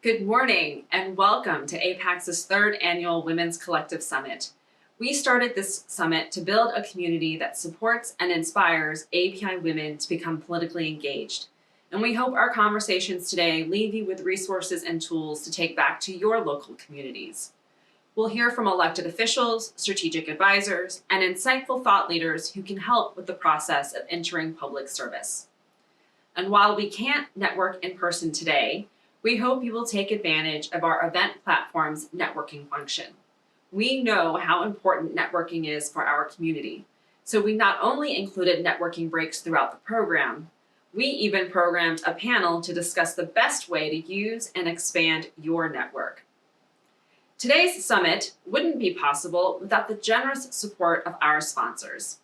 Good morning and welcome to APAICS' third annual Women's Collective Summit. We started this summit to build a community that supports and inspires API women to become politically engaged. And we hope our conversations today leave you with resources and tools to take back to your local communities. We'll hear from elected officials, strategic advisors, and insightful thought leaders who can help with the process of entering public service. And while we can't network in person today, we hope you will take advantage of our event platform's networking function. We know how important networking is for our community, so we not only included networking breaks throughout the program, we even programmed a panel to discuss the best way to use and expand your network. Today's summit wouldn't be possible without the generous support of our sponsors.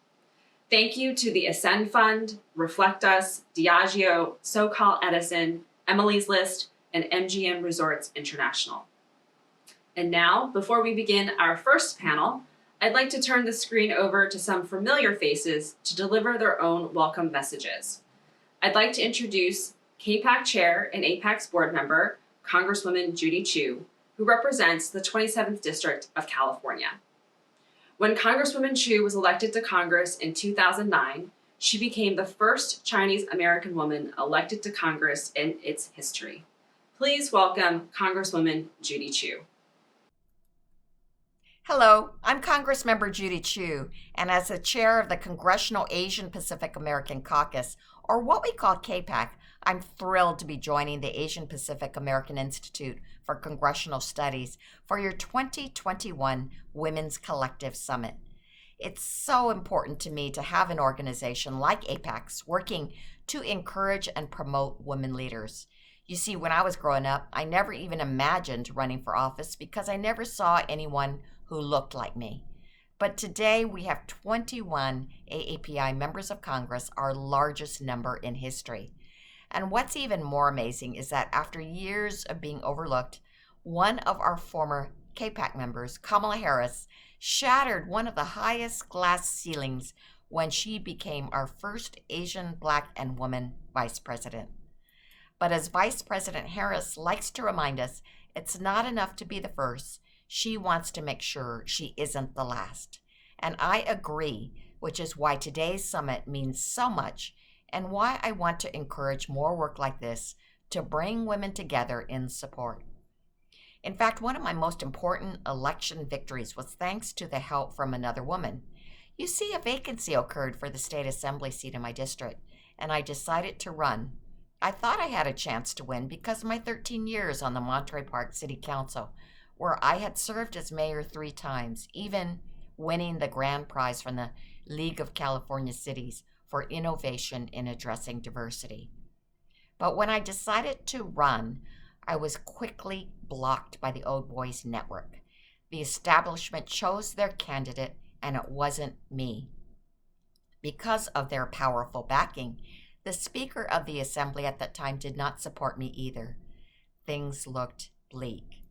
Thank you to the Ascend Fund, Reflect Us, Diageo, SoCal Edison, Emily's List, and MGM Resorts International. And now, before we begin our first panel, I'd like to turn the screen over to some familiar faces to deliver their own welcome messages. I'd like to introduce CAPAC Chair and APAICS Board Member, Congresswoman Judy Chu, who represents the 27th District of California. When Congresswoman Chu was elected to Congress in 2009, she became the first Chinese American woman elected to Congress in its history. Please welcome Congresswoman Judy Chu. Hello, I'm Congressmember Judy Chu, and as the chair of the Congressional Asian Pacific American Caucus, or what we call CAPAC, I'm thrilled to be joining the Asian Pacific American Institute for Congressional Studies for your 2021 Women's Collective Summit. It's so important to me to have an organization like APAICS working to encourage and promote women leaders. You see, when I was growing up, I never even imagined running for office because I never saw anyone who looked like me. But today we have 21 AAPI members of Congress, our largest number in history. And what's even more amazing is that after years of being overlooked, one of our former CAPAC members, Kamala Harris, shattered one of the highest glass ceilings when she became our first Asian, Black, and woman vice president. But as Vice President Harris likes to remind us, it's not enough to be the first. She wants to make sure she isn't the last. And I agree, which is why today's summit means so much and why I want to encourage more work like this to bring women together in support. In fact, one of my most important election victories was thanks to the help from another woman. You see, a vacancy occurred for the state assembly seat in my district, and I decided to run. I thought I had a chance to win because of my 13 years on the Monterey Park City Council, where I had served as mayor 3 times, even winning the grand prize from the League of California Cities for innovation in addressing diversity. But when I decided to run, I was quickly blocked by the Old Boys Network. The establishment chose their candidate, and it wasn't me. Because of their powerful backing, the Speaker of the Assembly at that time did not support me either. Things looked bleak.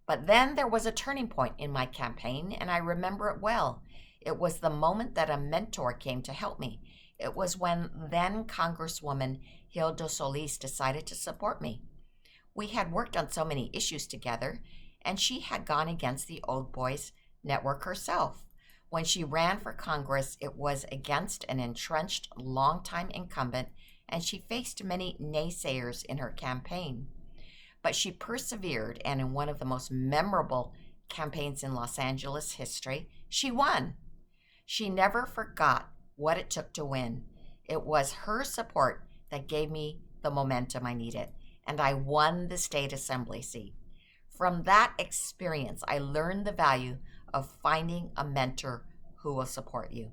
But then there was a turning point in my campaign, and I remember it well. It was the moment that a mentor came to help me. It was when then Congresswoman Hilda Solis decided to support me. We had worked on so many issues together, and she had gone against the Old Boys Network herself. When she ran for Congress, it was against an entrenched, longtime incumbent, and she faced many naysayers in her campaign. But she persevered, and in one of the most memorable campaigns in Los Angeles history, she won. She never forgot what it took to win. It was her support that gave me the momentum I needed, and I won the state assembly seat. From that experience, I learned the value of finding a mentor who will support you.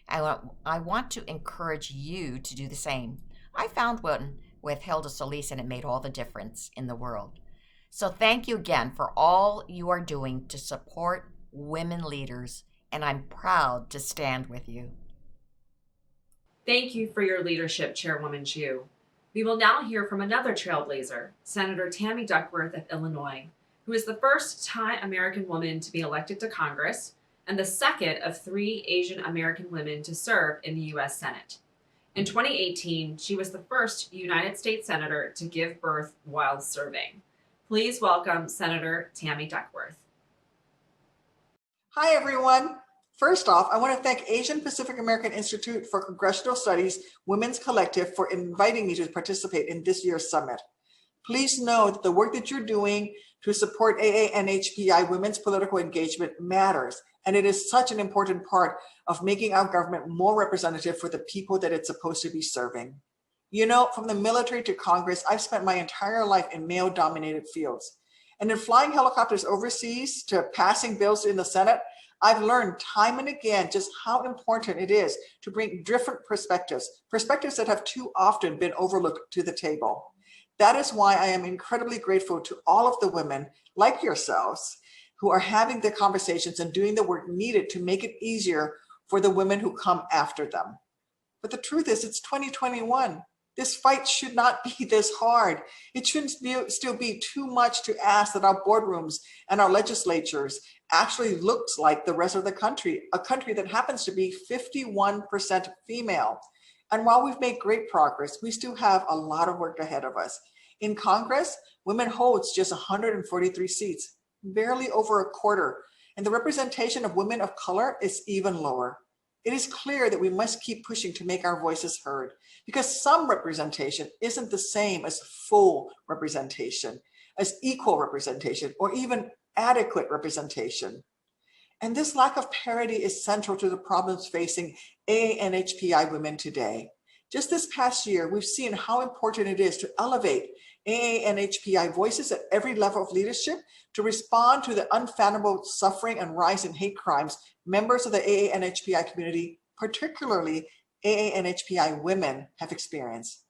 I want to encourage you to do the same. I found one with Hilda Solis, and it made all the difference in the world. So thank you again for all you are doing to support women leaders, and I'm proud to stand with you. Thank you for your leadership, Chairwoman Chu. We will now hear from another trailblazer, Senator Tammy Duckworth of Illinois, who is the first Thai American woman to be elected to Congress and the second of 3 Asian American women to serve in the U.S. Senate. In 2018, she was the first United States Senator to give birth while serving. Please welcome Senator Tammy Duckworth. Hi, everyone. First off, I want to thank Asian Pacific American Institute for Congressional Studies Women's Collective for inviting me to participate in this year's summit. Please know that the work that you're doing to support AANHPI women's political engagement matters, and it is such an important part of making our government more representative for the people that it's supposed to be serving. You know, from the military to Congress, I've spent my entire life in male-dominated fields. And in flying helicopters overseas to passing bills in the Senate, I've learned time and again just how important it is to bring different perspectives that have too often been overlooked to the table. That is why I am incredibly grateful to all of the women like yourselves who are having the conversations and doing the work needed to make it easier for the women who come after them. But the truth is, it's 2021. This fight should not be this hard. It shouldn't still be too much to ask that our boardrooms and our legislatures actually looks like the rest of the country, a country that happens to be 51% female. And while we've made great progress, we still have a lot of work ahead of us. In Congress, women holds just 143 seats, barely over a quarter, and the representation of women of color is even lower. It is clear that we must keep pushing to make our voices heard, because some representation isn't the same as full representation, as equal representation, or even adequate representation. And this lack of parity is central to the problems facing AANHPI women today. Just this past year, we've seen how important it is to elevate AANHPI voices at every level of leadership to respond to the unfathomable suffering and rise in hate crimes members of the AANHPI community, particularly AANHPI women, have experienced.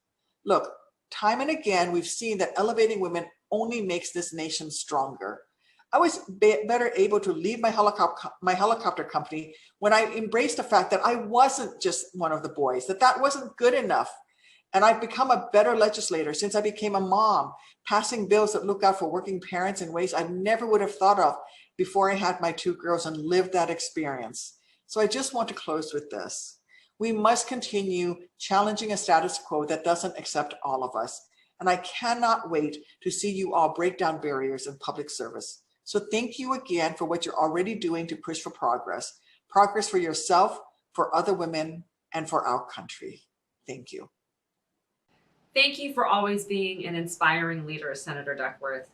Look, time and again, we've seen that elevating women only makes this nation stronger. I was better able to lead my helicopter company when I embraced the fact that I wasn't just one of the boys, that wasn't good enough. And I've become a better legislator since I became a mom, passing bills that look out for working parents in ways I never would have thought of before I had my two girls and lived that experience. So I just want to close with this. We must continue challenging a status quo that doesn't accept all of us. And I cannot wait to see you all break down barriers in public service. So thank you again for what you're already doing to push for progress for yourself, for other women, and for our country. Thank you. Thank you for always being an inspiring leader, Senator Duckworth.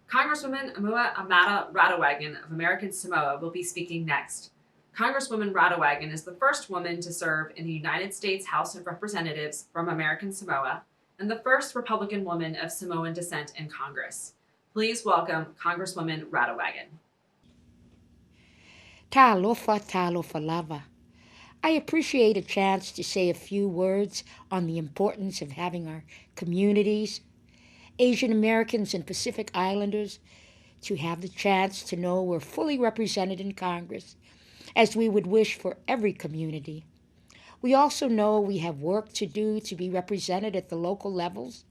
Congresswoman Amata Radewagen of American Samoa will be speaking next. Congresswoman Radewagen is the first woman to serve in the United States House of Representatives from American Samoa and the first Republican woman of Samoan descent in Congress. Please welcome Congresswoman Radewagen. Talofa lava. I appreciate a chance to say a few words on the importance of having our communities, Asian Americans and Pacific Islanders, to have the chance to know we're fully represented in Congress, as we would wish for every community. We also know we have work to do to be represented at the local levels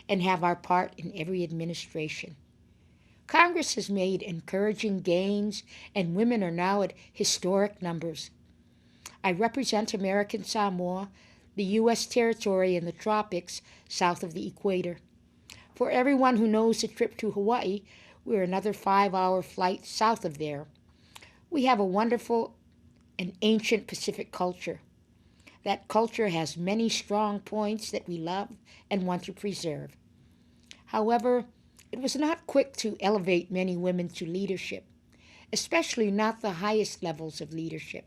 and have our part in every administration. Congress has made encouraging gains, and women are now at historic numbers. I represent American Samoa, the U.S. territory in the tropics south of the equator. For everyone who knows the trip to Hawaii, we're another 5-hour flight south of there. We have a wonderful and ancient Pacific culture. That culture has many strong points that we love and want to preserve. However, it was not quick to elevate many women to leadership, especially not the highest levels of leadership.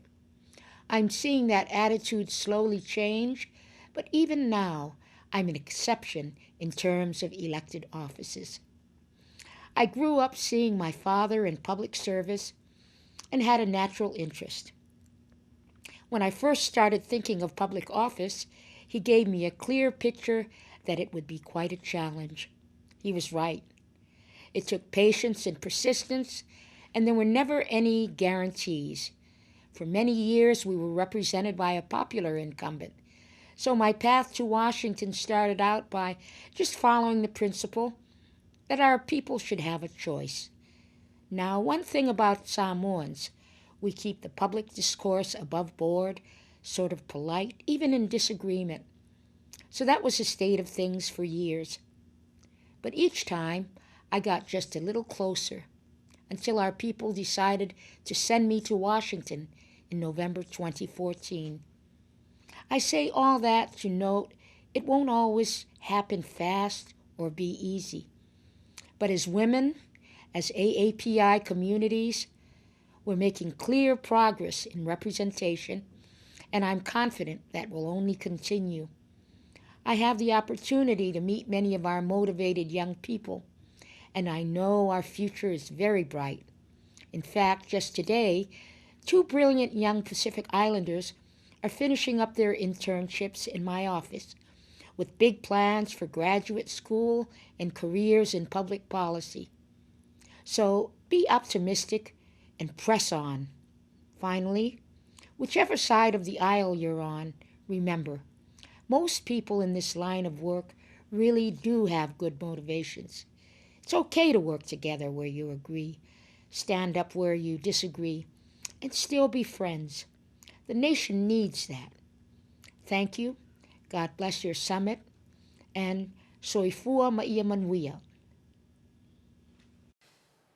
I'm seeing that attitude slowly change, but even now, I'm an exception in terms of elected offices. I grew up seeing my father in public service and had a natural interest. When I first started thinking of public office, he gave me a clear picture that it would be quite a challenge. He was right. It took patience and persistence, and there were never any guarantees. For many years, we were represented by a popular incumbent. So my path to Washington started out by just following the principle that our people should have a choice. Now, one thing about Samoans, we keep the public discourse above board, sort of polite, even in disagreement. So that was the state of things for years. But each time, I got just a little closer until our people decided to send me to Washington in November 2014. I say all that to note it won't always happen fast or be easy. But as women, as AAPI communities, we're making clear progress in representation, and I'm confident that will only continue. I have the opportunity to meet many of our motivated young people, and I know our future is very bright. In fact, just today, 2 brilliant young Pacific Islanders are finishing up their internships in my office with big plans for graduate school and careers in public policy. So be optimistic and press on. Finally, whichever side of the aisle you're on, remember, most people in this line of work really do have good motivations. It's okay to work together where you agree, stand up where you disagree, and still be friends. The nation needs that. Thank you. God bless your summit. And soifua maia manuia.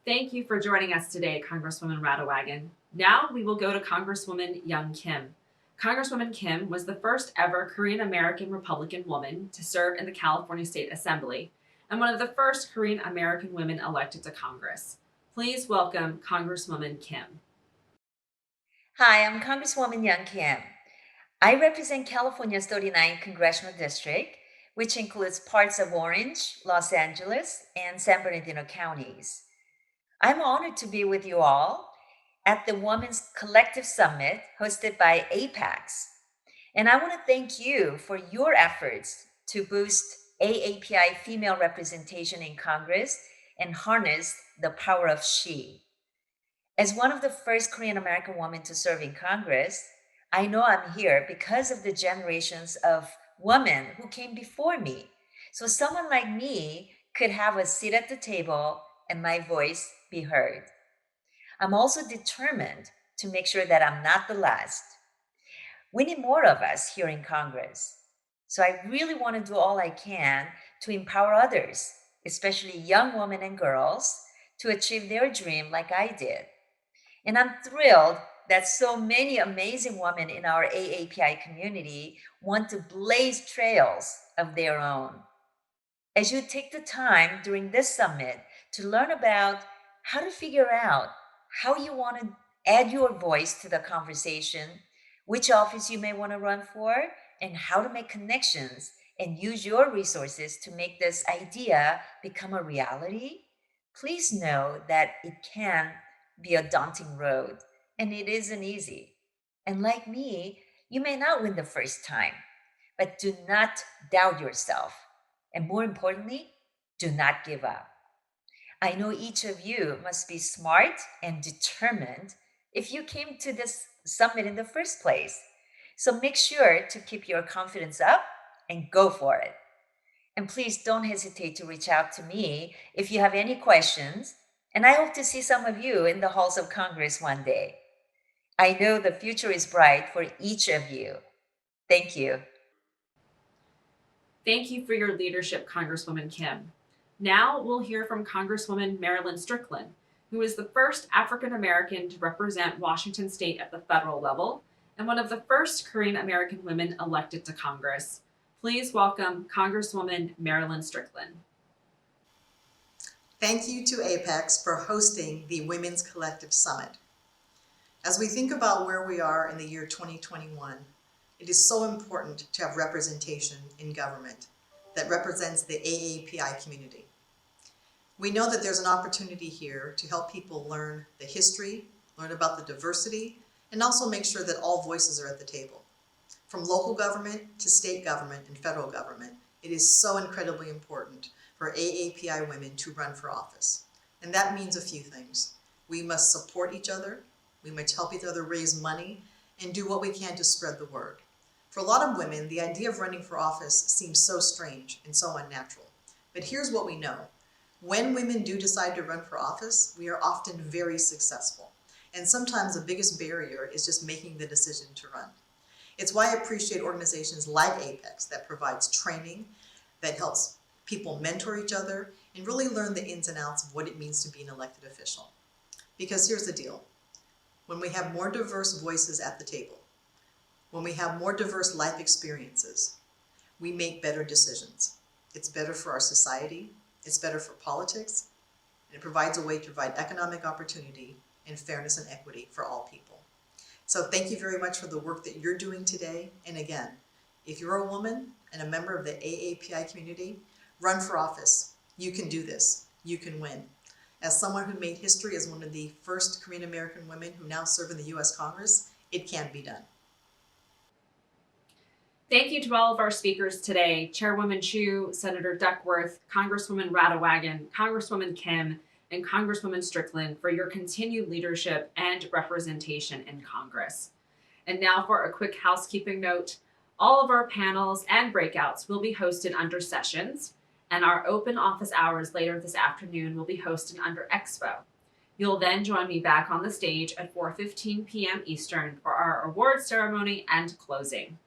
Thank you for joining us today, Congresswoman Radewagen. Now we will go to Congresswoman Young Kim. Congresswoman Kim was the first ever Korean American Republican woman to serve in the California State Assembly and one of the first Korean American women elected to Congress. Please welcome Congresswoman Kim. Hi, I'm Congresswoman Young Kim. I represent California's 39th Congressional District, which includes parts of Orange, Los Angeles, and San Bernardino counties. I'm honored to be with you all at the Women's Collective Summit hosted by APAICS. And I want to thank you for your efforts to boost AAPI female representation in Congress and harness the power of she. As one of the first Korean American women to serve in Congress, I know I'm here because of the generations of women who came before me. So someone like me could have a seat at the table and my voice be heard. I'm also determined to make sure that I'm not the last. We need more of us here in Congress. So I really want to do all I can to empower others, especially young women and girls, to achieve their dream like I did. And I'm thrilled that so many amazing women in our AAPI community want to blaze trails of their own. As you take the time during this summit to learn about how to figure out how you want to add your voice to the conversation, which office you may want to run for, and how to make connections and use your resources to make this idea become a reality, please know that it can be a daunting road and it isn't easy. And like me, you may not win the first time, but do not doubt yourself. And more importantly, do not give up. I know each of you must be smart and determined if you came to this summit in the first place. So make sure to keep your confidence up and go for it. And please don't hesitate to reach out to me if you have any questions. And I hope to see some of you in the halls of Congress one day. I know the future is bright for each of you. Thank you. Thank you for your leadership, Congresswoman Kim. Now we'll hear from Congresswoman Marilyn Strickland, who is the first African American to represent Washington State at the federal level and one of the first Korean American women elected to Congress. Please welcome Congresswoman Marilyn Strickland. Thank you to APAICS for hosting the Women's Collective Summit. As we think about where we are in the year 2021, it is so important to have representation in government that represents the AAPI community. We know that there's an opportunity here to help people learn the history, learn about the diversity, and also make sure that all voices are at the table. From local government to state government and federal government, it is so incredibly important for AAPI women to run for office. And that means a few things. We must support each other, we must help each other raise money, and do what we can to spread the word. For a lot of women, the idea of running for office seems so strange and so unnatural. But here's what we know. When women do decide to run for office, we are often very successful. And sometimes the biggest barrier is just making the decision to run. It's why I appreciate organizations like APAICS that provides training, that helps people mentor each other, and really learn the ins and outs of what it means to be an elected official. Because here's the deal. When we have more diverse voices at the table, when we have more diverse life experiences, we make better decisions. It's better for our society, it's better for politics, and it provides a way to provide economic opportunity and fairness and equity for all people. So thank you very much for the work that you're doing today. And again, if you're a woman and a member of the AAPI community, run for office. You can do this. You can win. As someone who made history as one of the first Korean American women who now serve in the U.S. Congress, it can be done. Thank you to all of our speakers today, Chairwoman Chu, Senator Duckworth, Congresswoman Radewagen, Congresswoman Kim, and Congresswoman Strickland for your continued leadership and representation in Congress. And now for a quick housekeeping note. All of our panels and breakouts will be hosted under Sessions, and our open office hours later this afternoon will be hosted under Expo. You'll then join me back on the stage at 4:15 p.m. Eastern for our award ceremony and closing.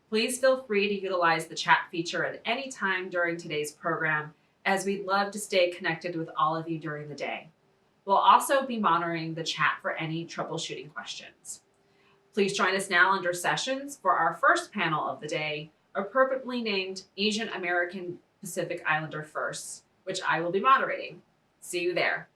Please feel free to utilize the chat feature at any time during today's program, as we'd love to stay connected with all of you during the day. We'll also be monitoring the chat for any troubleshooting questions. Please join us now under Sessions for our first panel of the day, appropriately named Asian American Pacific Islander First, which I will be moderating. See you there.